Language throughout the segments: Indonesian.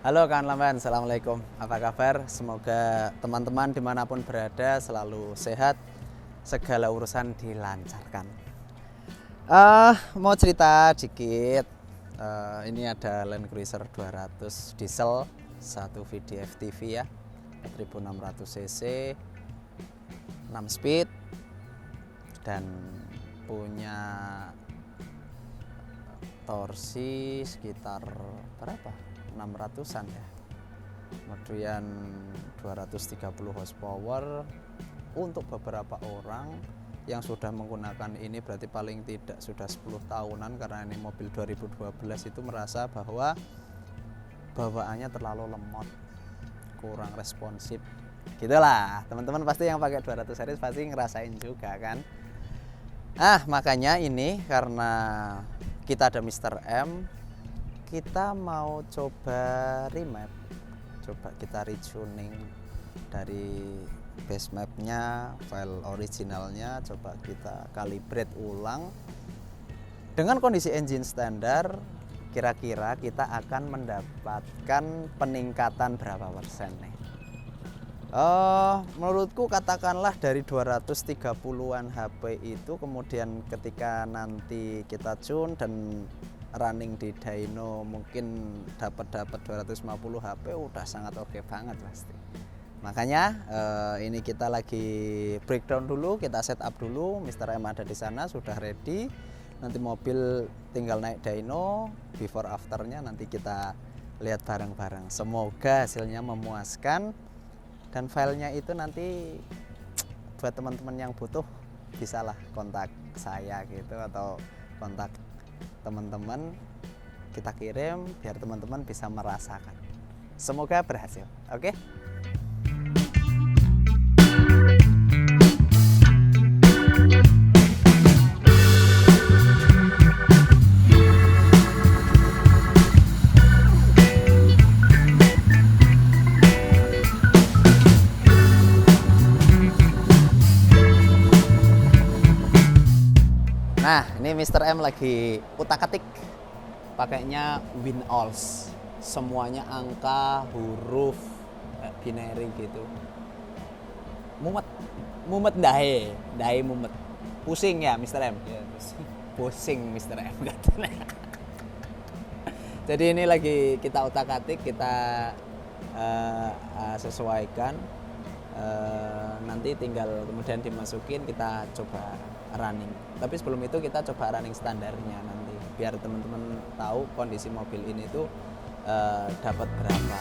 Halo kawan lamban, Assalamualaikum. Apa kabar? Semoga teman-teman dimanapun berada selalu sehat, segala urusan dilancarkan. Mau cerita dikit. Ini ada Land Cruiser 200 diesel, 1 VDF TV ya, 4600 cc, 6 speed, dan punya torsi sekitar berapa? 600-an ya. Kemudian 230 horsepower. Untuk beberapa orang yang sudah menggunakan ini berarti paling tidak sudah 10 tahunan, karena ini mobil 2012 itu merasa bahwa bawaannya terlalu lemot, kurang responsif. Gitulah, teman-teman pasti yang pakai 200 series pasti ngerasain juga kan. Makanya ini karena kita ada Mr. M, kita mau coba remap, coba kita retuning dari base mapnya, file originalnya, coba kita calibrate ulang dengan kondisi engine standar. Kira-kira kita akan mendapatkan peningkatan berapa persen nih? Menurutku katakanlah dari 230-an HP itu, kemudian ketika nanti kita tune dan running di dyno mungkin dapat 250 HP udah sangat oke banget pasti. Makanya ini kita lagi breakdown dulu, kita setup dulu. Mr. M ada di sana sudah ready. Nanti mobil tinggal naik dyno, before afternya nanti kita lihat bareng-bareng. Semoga hasilnya memuaskan, dan filenya itu nanti buat teman-teman yang butuh bisalah kontak saya gitu, atau kontak teman-teman, kita kirim biar teman-teman bisa merasakan. Semoga berhasil. Oke? Nah, ini Mr. M lagi utak-atik, pakainya WinOls, semuanya angka, huruf, binary gitu. Mumet dahe mumet. Pusing ya Mr. M? Ya, Pusing Mr. M katanya. Jadi ini lagi kita utak-atik, kita sesuaikan. Nanti tinggal kemudian dimasukin, kita coba running. Tapi sebelum itu kita coba running standarnya nanti, biar teman-teman tahu kondisi mobil ini tuh dapat berapa.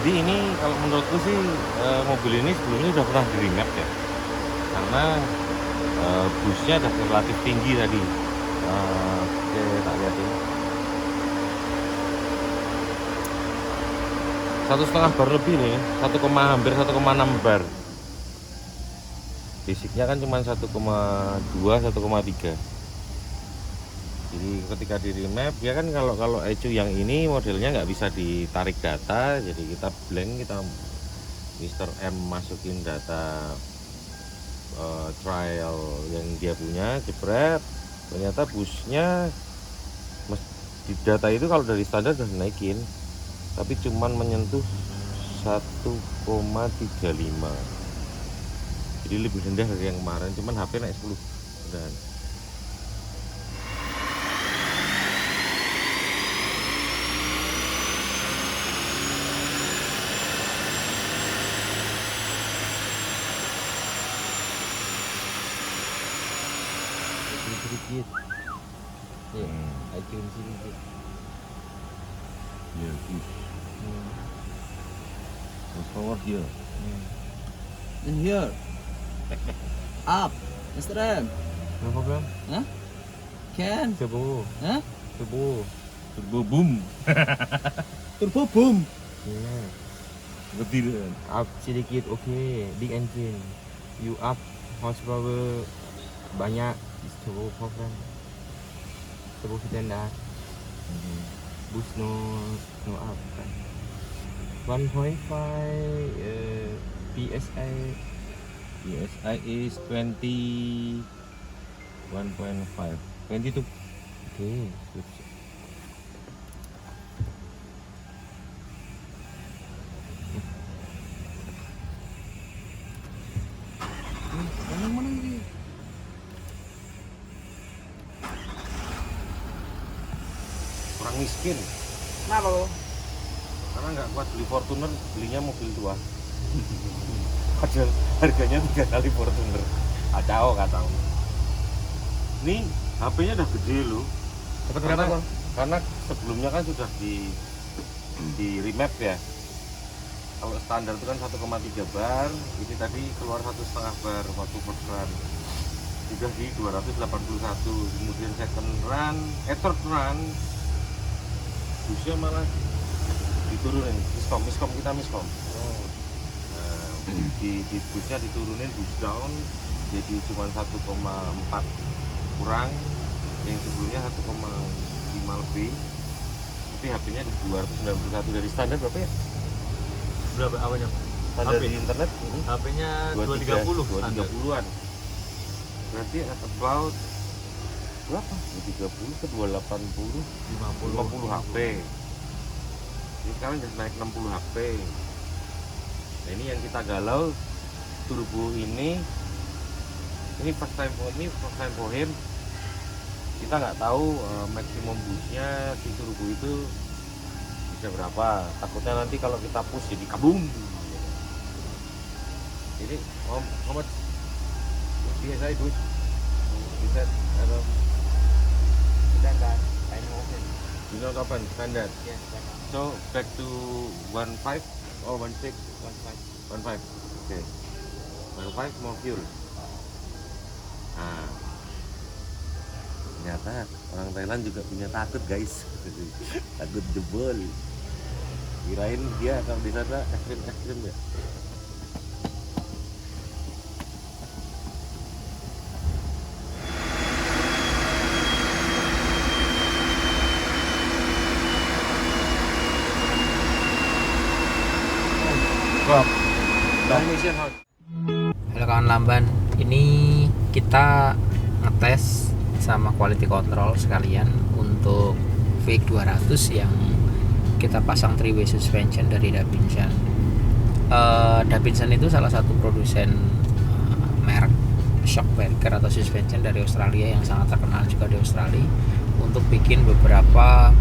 jadi ini kalau menurutku sih mobil ini sebelumnya udah pernah di remap ya, karena busnya udah relatif tinggi tadi. Oke, tak lihat ini 1,5 bar lebih nih, hampir 1,6 bar. Basicnya kan cuma 1,2 1,3. Jadi ketika di remap ya kan, kalau ECU yang ini modelnya nggak bisa ditarik data, jadi kita blank, kita Mr. M masukin data trial yang dia punya, jebret, ternyata busnya di data itu kalau dari standar udah naikin, tapi cuman menyentuh 1,35, jadi lebih rendah dari yang kemarin, cuman HP naik 10 dan sedikit ya iTunes sedikit ya power dia In here. Up. Mr. M. no problem, Huh? Can. turbo Huh? boom, Turbo boom. yeah, ketiduran. up sedikit oke, big engine you up horsepower banyak is turbo problem turbo standar boost no up kan 1.5 PSI PSI is 21.5, 22. oke good. Mana ini? Orang miskin Kenapa lo? karena nggak kuat beli Fortuner, belinya mobil tua. Padahal harganya 3 kali Fortuner. Kacau. Ini HP-nya udah gede loh. Dapat berapa, Bang? Karena sebelumnya kan sudah di remap ya. Kalau standar itu kan 1,3 bar, ini tadi keluar 1,5 bar waktu first run. Sudah di 281, kemudian second run, third run, busnya malah diturunin, miskom kita miskom. Di busnya diturunin, bus down jadi cuma 1,4 kurang, yang sebelumnya 1,5 lebih, tapi HP-nya di 291 dari standar berapa ya? Berapa awalnya? Standar HP? di internet ini HP-nya 230 standar. 230-an. Berarti about berapa? 230 ke 280, 50 HP. Ini sekarang udah naik 60 HP. Nah, ini yang kita galau, turbo ini first time for him. Kita nggak tahu maksimum busnya si turbo itu bisa berapa. Takutnya nanti kalau kita push jadi kabum. Jadi how much PSI boost? Bisa atau Standar time open you know kapan standar? yes standar So back to 15 or 16? 1.5 15. Oke. 15 more fuel. Nah, ternyata orang Thailand juga punya takut guys. Takut jebol. Kirain dia kalau di sana ekstrim ya. Halo kawan lamban, ini kita ngetes sama quality control sekalian untuk VX200 yang kita pasang 3-way suspension dari Davidson. Davidson itu salah satu produsen merek shock breaker atau suspension dari Australia yang sangat terkenal juga di Australia untuk bikin beberapa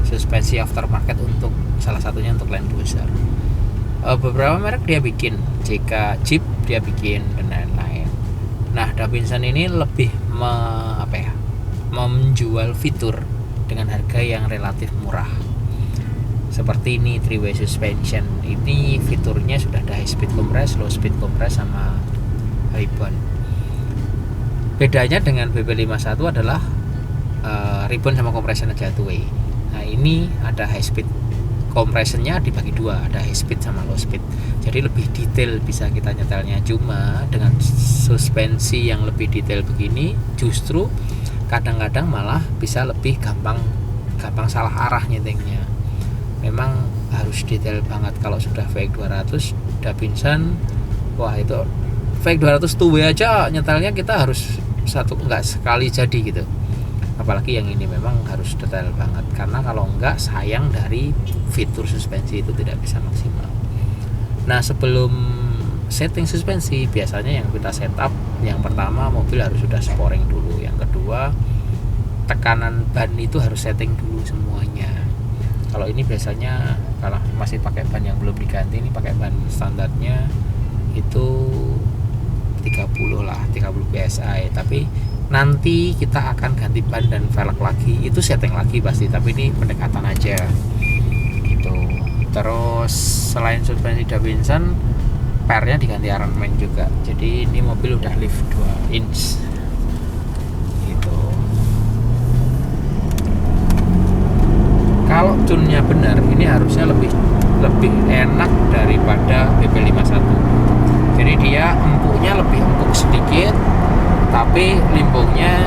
suspensi aftermarket untuk salah satunya untuk Land Cruiser. Beberapa merek dia bikin, JK Jeep dia bikin dan lain-lain. Nah, Davidson ini lebih menjual fitur dengan harga yang relatif murah. Seperti ini 3-way suspension. Ini fiturnya sudah ada high speed compress, low speed compress sama ribbon. Bedanya dengan BB51 adalah ribbon sama compression aja two way. Nah, ini ada high speed kompresenya dibagi dua, ada high speed sama low speed, jadi lebih detail bisa kita nyetelnya. Cuma dengan suspensi yang lebih detail begini justru kadang-kadang malah bisa lebih gampang salah arah nyetingnya. Memang harus detail banget. Kalau sudah VX200 Davidson, wah itu VX200 two way aja nyetelnya kita harus enggak sekali jadi gitu, apalagi yang ini memang harus detail banget, karena kalau enggak sayang dari fitur suspensi itu tidak bisa maksimal. Nah, sebelum setting suspensi biasanya yang kita setup, yang pertama mobil harus sudah sporing dulu, yang kedua tekanan ban itu harus setting dulu semuanya. Kalau ini biasanya kalau masih pakai ban yang belum diganti, ini pakai ban standarnya itu 30 lah, 30 PSI. Tapi nanti kita akan ganti ban dan velg lagi, itu setting lagi pasti, tapi ini pendekatan aja gitu. Terus selain suspensi Davidson, pernya diganti Ironman juga, jadi ini mobil udah lift 2 inch gitu. Kalau tunnya benar, ini harusnya lebih enak daripada BP51. Jadi dia empuknya lebih empuk sedikit, tapi limbungnya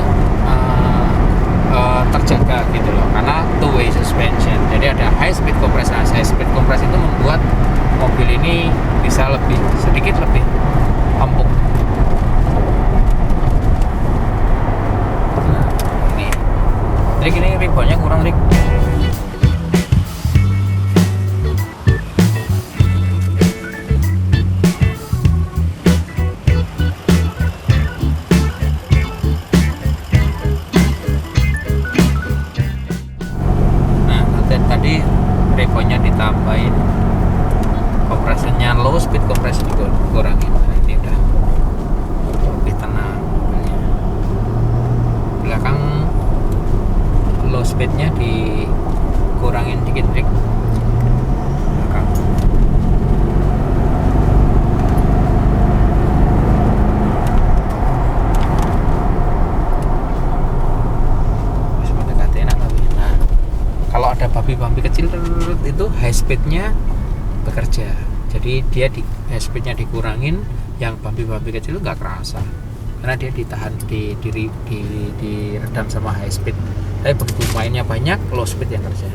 terjaga gitu loh, karena two way suspension. Jadi ada high speed compress. High speed compress itu membuat mobil ini bisa sedikit lebih empuk. Nah, ini ribbonnya kurang, Rik. Tadi revonya ditambahin, kompresornya low speed, kompresor juga kurangin. Nah, ini udah lebih tenang mobilnya. Belakang low speednya dikurangin dikit, Rick. Belakang. Kalau ada babi-babi kecil itu high speednya bekerja, jadi dia high speednya dikurangin, yang babi-babi kecil itu nggak kerasa karena dia ditahan diredam sama high speed. Tapi begitu mainnya banyak, low speed yang kerja.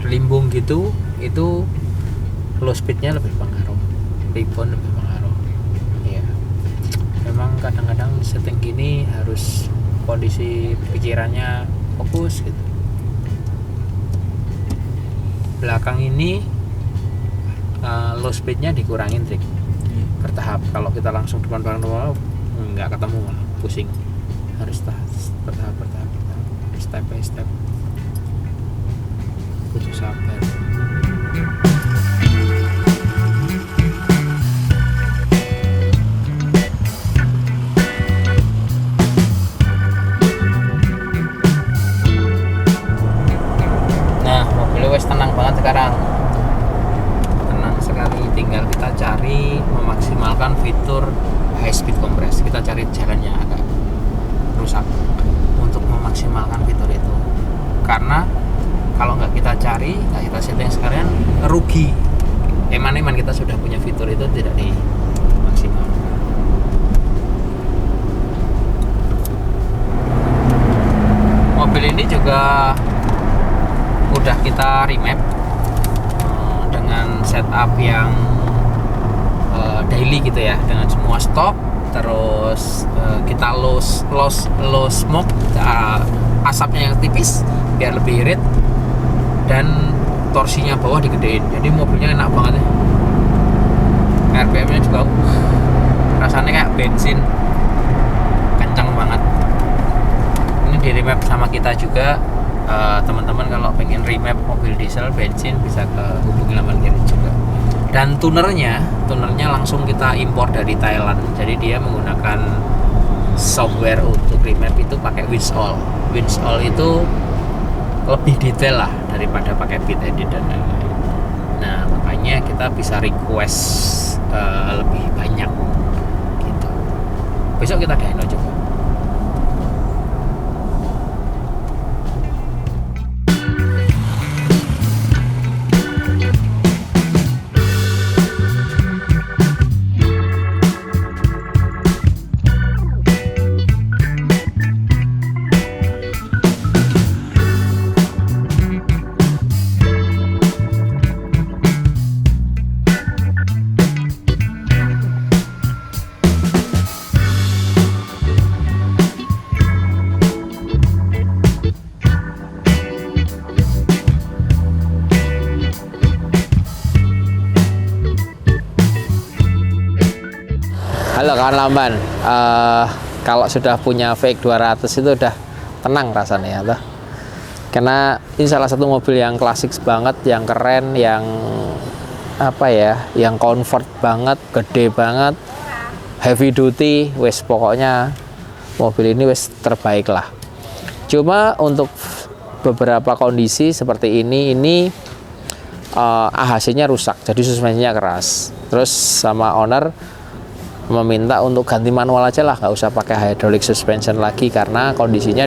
Limbung gitu itu low speednya lebih pengaruh, ribbon lebih pengaruh. Iya, memang kadang-kadang setting gini harus kondisi pikirannya fokus gitu. Belakang ini low speednya dikurangin, Trik, bertahap. Kalau kita langsung depan nggak ketemu, malah pusing. Harus bertahap, step by step, butuh sabar. Wes tenang banget sekarang, tenang sekali. Tinggal kita cari memaksimalkan fitur high speed compress. Kita cari jalannya agak rusak untuk memaksimalkan fitur itu, karena kalau nggak kita cari, nggak kita setting sekalian, rugi. Eman-eman kita sudah punya fitur itu tidak dimaksimalkan. Mobil ini juga udah kita remap dengan setup yang daily gitu ya, dengan semua stop, terus kita low smoke, asapnya yang tipis biar lebih irit, dan torsinya bawah digedein, jadi mobilnya enak banget ya. RPM nya juga rasanya kayak bensin, kencang banget. Ini di remap sama kita juga. Teman-teman kalau pengen remap mobil diesel bensin bisa hubungi laman Garage juga. Dan tunernya langsung kita impor dari Thailand, jadi dia menggunakan software untuk remap itu pakai Winsoll. Winsoll itu lebih detail lah daripada pakai Beat Edit dan lain-lain. Nah, makanya kita bisa request lebih banyak gitu. Besok kita dyno juga. kawan lamban, kalau sudah punya VX200 itu udah tenang rasanya ya, karena ini salah satu mobil yang klasik banget, yang keren, yang apa ya, yang comfort banget, gede banget, heavy duty, wes pokoknya mobil ini wes terbaik lah. Cuma untuk beberapa kondisi seperti ini AHC-nya rusak, jadi suspensinya keras. Terus sama owner meminta untuk ganti manual aja lah, nggak usah pakai hydraulic suspension lagi, karena kondisinya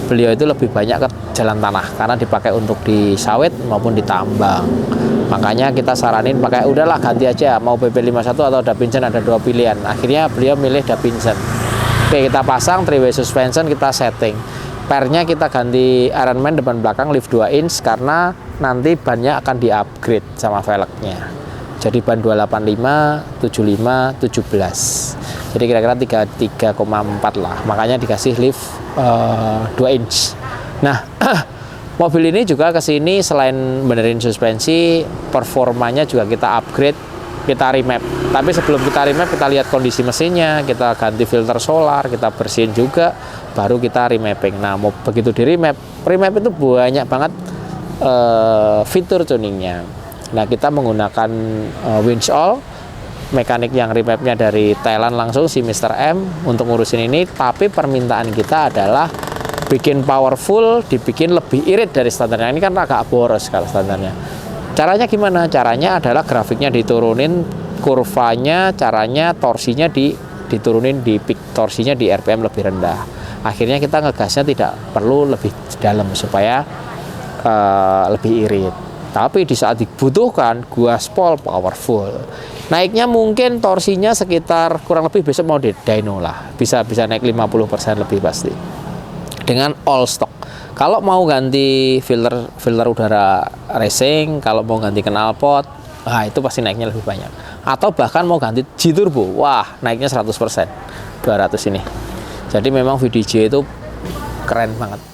beliau itu lebih banyak ke jalan tanah karena dipakai untuk di sawit maupun di tambang. Makanya kita saranin pakai, udahlah ganti aja, mau BP51 atau Davidson, ada dua pilihan. Akhirnya beliau milih Davidson. Oke, kita pasang 3-way suspension, kita setting. Pernya kita ganti ironman depan belakang lift 2 inch karena nanti bannya akan di-upgrade sama velgnya. Jadi ban 285, 75, 17. Jadi kira-kira 3,4 lah. Makanya dikasih lift 2 inch. Nah, mobil ini juga kesini selain benerin suspensi, performanya juga kita upgrade, kita remap. Tapi sebelum kita remap, kita lihat kondisi mesinnya, kita ganti filter solar, kita bersihin juga, baru kita remapping. Nah, mau begitu di remap itu banyak banget fitur tuningnya. Nah, kita menggunakan winch all, mekanik yang remapnya dari Thailand langsung, si Mr. M untuk ngurusin ini. Tapi permintaan kita adalah bikin powerful, dibikin lebih irit dari standarnya. Ini kan agak boros kalau standarnya. Caranya gimana? Caranya adalah grafiknya diturunin, kurvanya, caranya torsinya diturunin, di peak torsinya di RPM lebih rendah. Akhirnya kita ngegasnya tidak perlu lebih dalam supaya lebih irit. Tapi di saat dibutuhkan, gaspol powerful. Naiknya mungkin torsinya sekitar kurang lebih besok mau di dyno lah. Bisa naik 50% lebih pasti. Dengan all stock. Kalau mau ganti filter udara racing, kalau mau ganti knalpot, itu pasti naiknya lebih banyak. Atau bahkan mau ganti G turbo, wah naiknya 100%. 200 ini. Jadi memang VDJ itu keren banget.